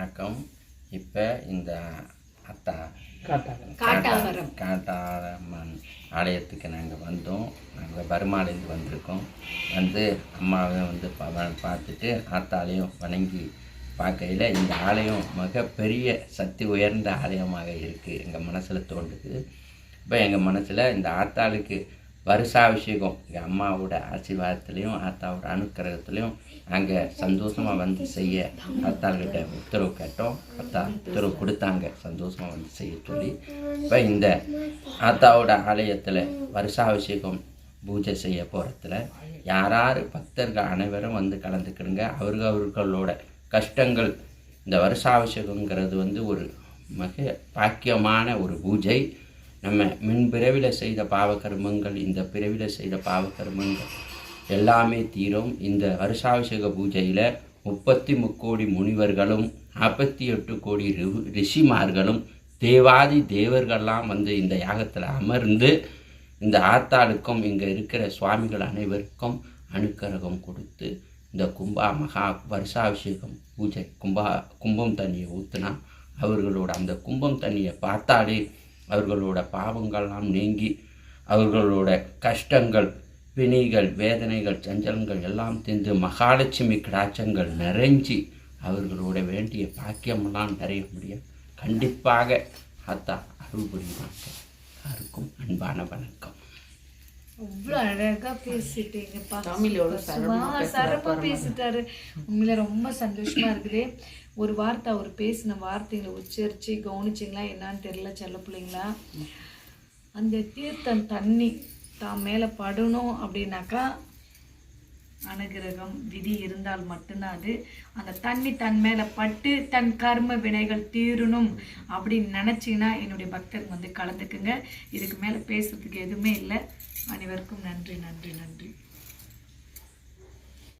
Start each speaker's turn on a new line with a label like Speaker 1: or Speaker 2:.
Speaker 1: வணக்கம். இப்போ இந்த காட்டாரம்மன் ஆலயத்துக்கு நாங்கள் வந்தோம். நாங்கள் பர்மாலேருந்து வந்திருக்கோம். வந்து அம்மாவை பார்த்துட்டு ஆத்தாலையும் வணங்கி பார்க்கையில் இந்த ஆலயம் மிகப்பெரிய சக்தி உயர்ந்த ஆலயமாக இருக்குது எங்கள் மனசில் தோன்றுது. இப்போ எங்கள் மனசில் இந்த ஆத்தாளுக்கு வருஷாபிஷேகம் எங்கள் அம்மாவோட ஆசீர்வாதத்துலேயும் ஆத்தாவோட அனுக்கிரகத்துலேயும் நாங்கள் சந்தோஷமாக வந்து செய்ய ஆத்தாள்கிட்ட உத்தரவு கேட்டோம். ஆத்தா உத்தரவு கொடுத்தாங்க சந்தோஷமாக வந்து செய்ய சொல்லி. இப்போ இந்த ஆத்தாவோட ஆலயத்தில் வருஷாபிஷேகம் பூஜை செய்ய போகிறதுல யார் பக்தர்கள் அனைவரும் வந்து கலந்துக்கிடுங்க. அவர்களோட கஷ்டங்கள் இந்த வருஷாபிஷேகங்கிறது ஒரு மிக பாக்கியமான ஒரு பூஜை. நம்ம பிறவியில் செய்த பாவகர்மங்கள் இந்த பிறவியில் செய்த பாவகர்மங்கள் எல்லாமே தீரும். இந்த வருஷாபிஷேக பூஜையில் 33 கோடி முனிவர்களும் 48 கோடி ரிஷிமார்களும் தேவாதி தேவர்கள்லாம் வந்து இந்த யாகத்தில் அமர்ந்து இந்த ஆத்தாளுக்கும் இங்கே இருக்கிற சுவாமிகள் அனைவருக்கும் அனுக்கிரகம் கொடுத்து இந்த மகா வருஷாபிஷேகம் பூஜை கும்பம் தண்ணியை ஊற்றினா அவர்களோட அந்த கும்பம் தண்ணியை பார்த்தாலே அவர்களோட பாவங்கள்லாம் நீங்கி அவர்களோட கஷ்டங்கள் பிணிகள் வேதனைகள் சஞ்சலங்கள் எல்லாம் தீர்ந்து மகாலட்சுமி கடாட்சங்கள் நிறைஞ்சி அவர்களோட வேண்டிய பாக்கியமெல்லாம் நிறைய முடியும். கண்டிப்பாக ஆத்தா அருள் புரிவாங்க. யாருக்கும் அன்பான வணக்கம்.
Speaker 2: அவ்வளோ அழகாக பேசிட்டீங்கப்பா. சிறப்பாக பேசிட்டாரு. உண்மையில ரொம்ப சந்தோஷமாக இருக்குது. ஒரு வார்த்தை அவர் பேசின வார்த்தைகளை உச்சரித்து கவனிச்சிங்களா என்னான்னு தெரியல செல்ல பிள்ளைங்களா. அந்த தீர்த்தம் தண்ணி தான் மேலே படணும் அப்படின்னாக்கா அனுகிரகம் விதி இருந்தால் மட்டும்தான் அது. அந்த தண்ணி தன் மேலே பட்டு தன் கர்ம வினைகள் தீரணும் அப்படின்னு நினச்சிங்கன்னா என்னுடைய பக்தர் கலந்துக்குங்க. இதுக்கு மேலே பேசுறதுக்கு எதுவுமே இல்லை. அனைவருக்கும் நன்றி நன்றி நன்றி.